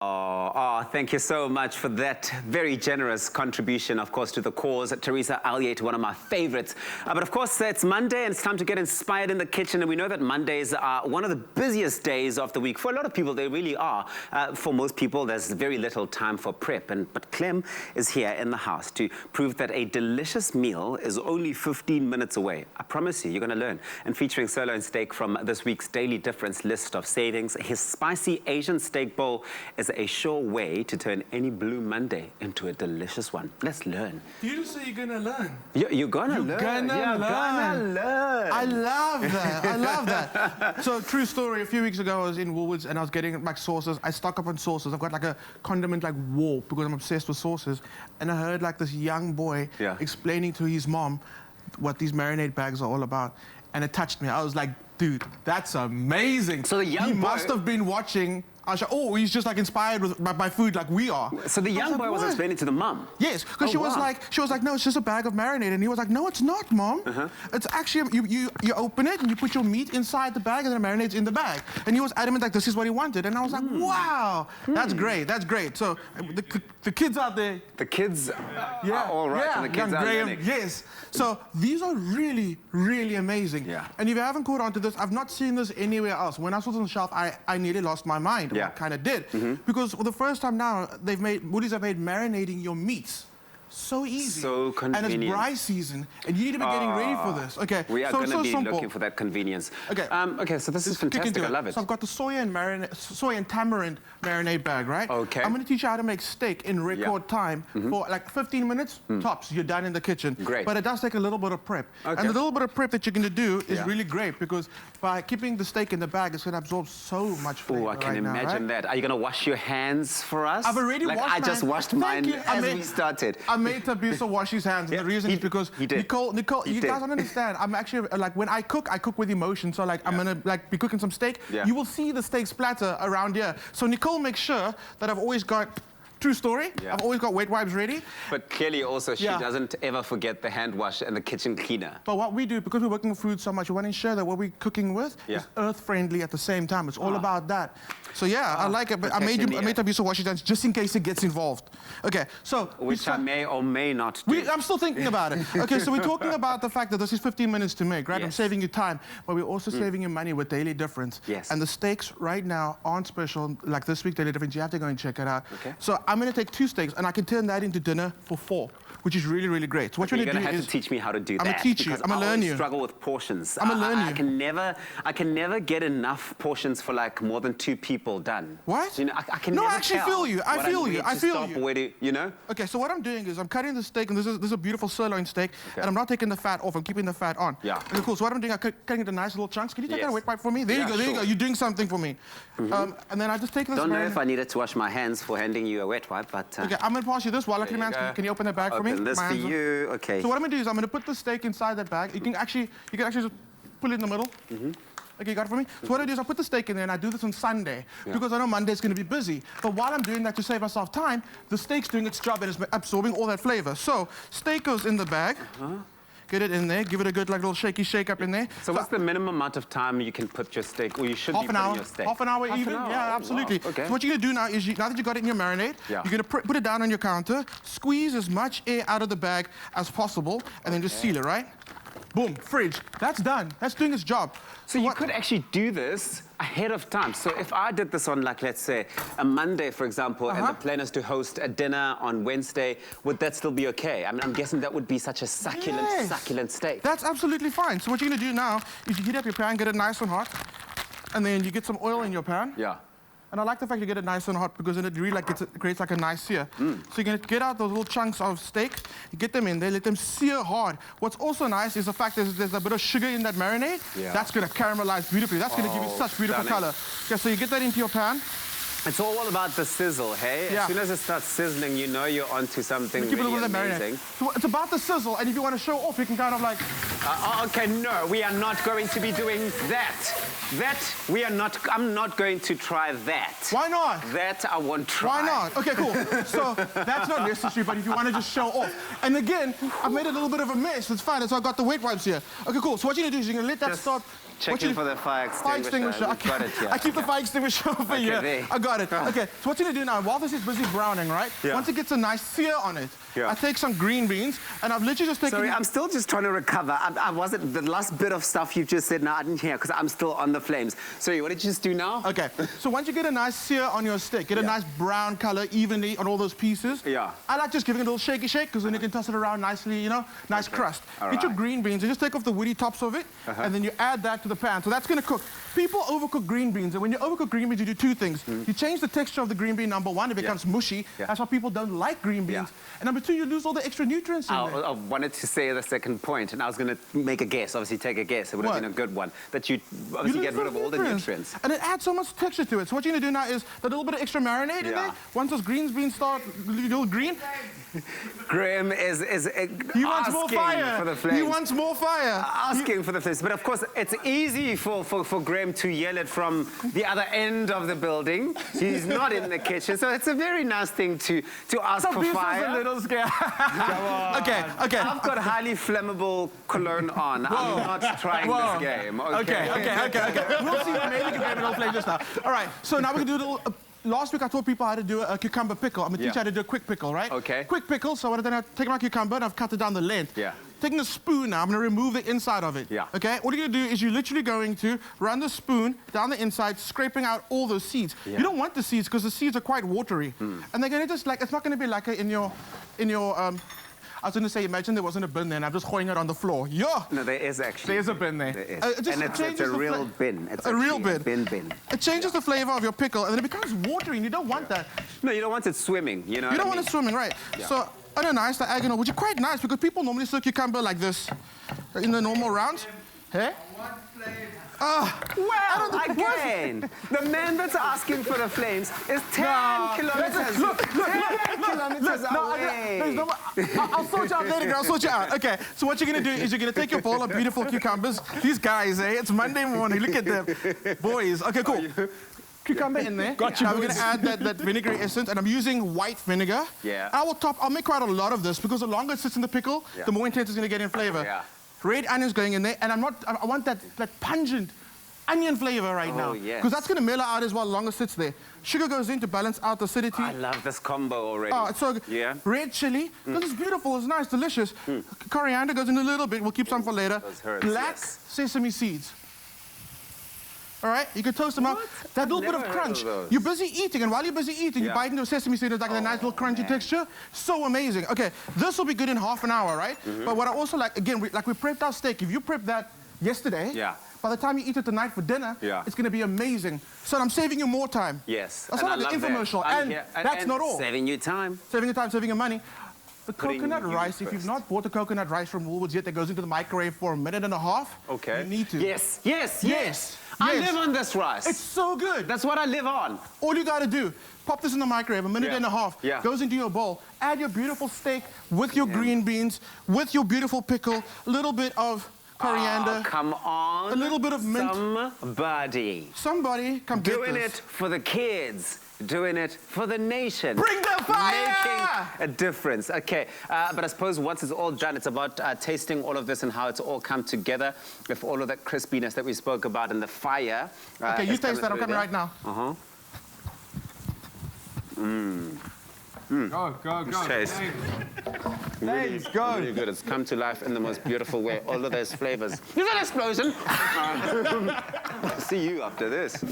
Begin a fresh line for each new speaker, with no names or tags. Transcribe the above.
Thank you so much for that very generous contribution, of course, to the cause. Teresa Alliate, one of my favorites. But of course, it's Monday and it's time to get inspired in the kitchen. And we know that Mondays are one of the busiest days of the week. For a lot of people, they really are. For most people, there's very little time for prep. But Clem is here in the house to prove that a delicious meal is only 15 minutes away. I promise you, you're going to learn. And featuring sirloin steak from this week's Daily Difference list of savings, his spicy Asian steak bowl is a sure way to turn any Blue Monday into a delicious one. Let's learn.
You say you're gonna learn.
You're gonna learn.
You're gonna learn. I love that. I love that. So, true story. A few weeks ago, I was in Woolworths and I was getting like sauces. I stock up on sauces. I've got like a condiment like war because I'm obsessed with sauces. And I heard like this young boy explaining to his mom what these marinade bags are all about. And it touched me. I was like, dude, that's amazing.
So the young boy
must have been watching. Oh, he's just like inspired by food like we are.
So the young boy was explaining to the mum?
Yes, because she was like, no, it's just a bag of marinade. And he was like, no, it's not, Mom. It's actually, you open it and you put your meat inside the bag and the marinade's in the bag. And he was adamant like this is what he wanted. And I was like, wow, that's great, that's great. So the kids out there.
The kids are all right. And the kids are learning.
Yes. So these are really, really amazing.
Yeah.
And if you haven't caught on to this, I've not seen this anywhere else. When I saw it on the shelf, I nearly lost my mind.
Yeah.
I kind of did. Because for the first time now, Woolies have made marinating your meats so easy.
So convenient.
And it's braai season, and you need to be getting ready for this. Okay.
We are going to be looking for that convenience.
Okay.
Okay, so this is fantastic. I love it.
So I've got the soy and tamarind marinade bag, right?
Okay.
I'm going to teach you how to make steak in record time for like 15 minutes tops. You're done in the kitchen.
Great.
But it does take a little bit of prep.
Okay.
And the little bit of prep that you're going to do is really great because by keeping the steak in the bag, it's going to absorb so much flavor.
Oh, I can imagine that. Are you going to wash your hands for us?
I've already washed mine.
I just washed mine as we started.
I made Tabisa wash his hands, and the reason is because Nicole, you guys don't understand. I'm actually like when I cook with emotion. So like I'm gonna like be cooking some steak. You will see the steak splatter around here. So Nicole makes sure that I've always got. True story. I've always got wet wipes ready.
But clearly also she doesn't ever forget the hand wash and the kitchen cleaner.
But what we do, because we're working with food so much, we want to ensure that what we're cooking with is earth-friendly at the same time. It's all about that. So yeah, I like it. But I made Tabisa wash his hands just in case it gets involved. Okay, so
which I may or may not do.
I'm still thinking about it. Okay, so we're talking about the fact that this is 15 minutes to make, right? I'm saving you time, but we're also saving you money with Daily Difference.
Yes.
And the steaks right now aren't special. Like this week, Daily Difference, you have to go and check it out.
Okay.
So I'm going to take 2 steaks, and I can turn that into dinner for 4, which is really, really great. So what you're going to
have to teach me how to do that.
I'm going to teach you. I'm going to learn you.
I struggle with portions.
I'm going to learn you.
I can never get enough portions for like more than 2 people done.
What?
You know, I can
no,
never
I actually
tell
feel you. I feel you. I feel you.
Where to, you know?
Okay, so what I'm doing is I'm cutting the steak, and this is a beautiful sirloin steak, and I'm not taking the fat off. I'm keeping the fat on.
Yeah.
Okay, cool. So what I'm doing, I'm cutting it into nice little chunks. Can you take that wet wipe for me? There you go. There you go. You're doing something for me. And then I just take this.
Don't know if I needed to wash my hands for handing you a wet wipe, but.
Okay, I'm gonna pass you this while can you open that bag for me?
Open this for you. Okay.
So what I'm gonna do is I'm gonna put the steak inside that bag. You can actually just put it in the middle. Okay, you got it for me? So what I do is I put the steak in there, and I do this on Sunday because I know Monday's going to be busy. But while I'm doing that to save myself time, the steak's doing its job and it's absorbing all that flavor. So steak goes in the bag. Get it in there. Give it a good like little shaky shake up in there.
So what's the minimum amount of time you can put your steak, or you should be putting your steak?
Half an hour even? Yeah, absolutely.
Wow. Okay.
So what you're going to do now is, now that you got it in your marinade, you're going to put it down on your counter, squeeze as much air out of the bag as possible, and then just seal it, right? Boom, fridge. That's done. That's doing its job.
So you could actually do this ahead of time. So if I did this on, like, let's say, a Monday, for example, and the plan is to host a dinner on Wednesday, would that still be okay? I mean, I'm guessing that would be such a succulent steak.
That's absolutely fine. So what you're going to do now is you heat up your pan, get it nice and hot, and then you get some oil in your pan.
Yeah.
And I like the fact you get it nice and hot because then it really creates like a nice sear. So you're going to get out those little chunks of steak, you get them in there, let them sear hard. What's also nice is the fact that there's a bit of sugar in that marinade. That's going to caramelize beautifully. That's going to give you such beautiful color. Okay, so you get that into your pan.
It's all about the sizzle, hey? As soon as it starts sizzling, you know you're onto something really amazing.
So it's about the sizzle, and if you want to show off, you can kind of like...
okay, no, we are not going to be doing that. I'm not going to try that.
Why not?
That I won't try.
Why not? Okay, cool. So that's not necessary, but if you want to just show off. And again, I've made a little bit of a mess. It's fine. So I've got the wet wipes here. Okay, cool. So what you're going to do is you're going to let that
Just
start.
Checking for the fire extinguisher.
I keep the fire extinguisher over here.
There.
I got it. Okay, so what you're going to do now, while this is busy browning, right?
Yeah.
Once it gets a nice sear on it,
yeah.
I take some green beans, and I've literally just taken...
Sorry, I'm still just trying to recover. I wasn't... The last bit of stuff you've just said, now I didn't hear, because I'm still on the flames. Sorry, what did you just do now?
Okay, so once you get a nice sear on your steak, get a nice brown color evenly on all those pieces.
Yeah.
I like just giving it a little shaky shake, because then you can toss it around nicely, you know, nice crust.
All
Get your
right.
green beans, and just take off the woody tops of it, and then you add that to the pan. So that's going to cook. People overcook green beans, and when you overcook green beans, you do two things. You change the texture of the green bean. Number one, it becomes mushy.
Yeah.
That's why people don't like green beans. And number two, you lose all the extra nutrients in there.
I wanted to say the second point, and I was going to make a guess, obviously take a guess. It would have been a good one. That you obviously get rid of all the nutrients.
And it adds so much texture to it. So what you're going to do now is that little bit of extra marinade in there. Once those green beans start a little green.
Graham is
He wants more fire.
For the flames.
He wants more fire.
Asking for the flames. But of course, it's easy for Graham to yell it from the other end of the building. He's not in the kitchen. So it's a very nice thing to ask for fire.
A little scared. Come on. Okay.
I've got highly flammable cologne on. I'm not trying this game.
Okay. We'll see. Maybe we can get a little flame just now. All right. So now we're going to do a little... last week I taught people how to do a cucumber pickle. I'm going to teach you how to do a quick pickle, right?
Okay.
Quick pickle. So what I've done, I've taken my cucumber and I've cut it down the length.
Yeah.
Taking a spoon now, I'm going to remove the inside of it.
Yeah.
Okay? What you're going to do is you're literally going to run the spoon down the inside, scraping out all those seeds. Yeah. You don't want the seeds because the seeds are quite watery. And they're going to just like, it's not going to be like in your I was going to say, imagine there wasn't a bin there and I'm just throwing it on the floor. Yeah.
No, there is actually.
There's a bin there.
There is. And it's a real bin. It's
a real bin.
Bin.
It changes the flavor of your pickle and then it becomes watery and you don't want that.
No, you don't want it swimming, you know.
You don't want it swimming, right. Yeah. So, ananas, diagonal, which is quite nice because people normally serve cucumber like this in the normal rounds. Hey?
Well, again, the man that's asking for the flames is 10 kilometers.
Look,
10 kilometers away.
I'll sort you out later, girl. I'll sort you out. Okay, so what you're going to do is you're going to take your bowl of beautiful cucumbers. These guys, it's Monday morning. Look at them. Boys. Okay, cool. Cucumber in there.
Got you,
now we're going to add that vinegary essence, and I'm using white vinegar.
Yeah.
I'll make quite a lot of this because the longer it sits in the pickle, the more intense it's going to get in flavor.
Yeah.
Red onions going in there, and I want that pungent onion flavor right now.
Yes.
Because that's going to mellow out as well, longer sits there. Sugar goes in to balance out the acidity.
I love this combo already.
Oh, it's so good.
Yeah.
Red chili. This is beautiful. It's nice, delicious. Coriander goes in a little bit. We'll keep some for later. Black sesame seeds. All right, you can toast them up. That little bit of crunch. You're busy eating, and while you're busy eating, you bite into a sesame seed. It's like a nice little crunchy texture. So amazing. Okay, this will be good in half an hour, right? But what I also like, again, we prepped our steak. If you prepped that yesterday, by the time you eat it tonight for dinner, it's going to be amazing. So I'm saving you more time.
Yes.
That's not like an infomercial. And that's not all.
Saving you time.
Saving your time, saving your money. The coconut rice, if you've not bought the coconut rice from Woolworths yet, that goes into the microwave for 1.5 minutes.
Okay.
You need to.
Yes. I live on this rice.
It's so good.
That's what I live on.
All you got to do, pop this in the microwave, 1.5 minutes.
Yeah.
Goes into your bowl. Add your beautiful steak with your green beans, with your beautiful pickle, a little bit of coriander.
Oh, come on.
A little bit of mint.
Somebody
come get this.
Doing it for the kids. Doing it for the nation.
Bring the fire!
Making a difference. Okay, but I suppose once it's all done, it's about tasting all of this and how it's all come together with all of that crispiness that we spoke about and the fire.
Okay, you taste that. I'm coming right now.
Go.
Taste.
Please, go.
Really good. It's come to life in the most beautiful way. All of those flavors. Is that an explosion? See you after this.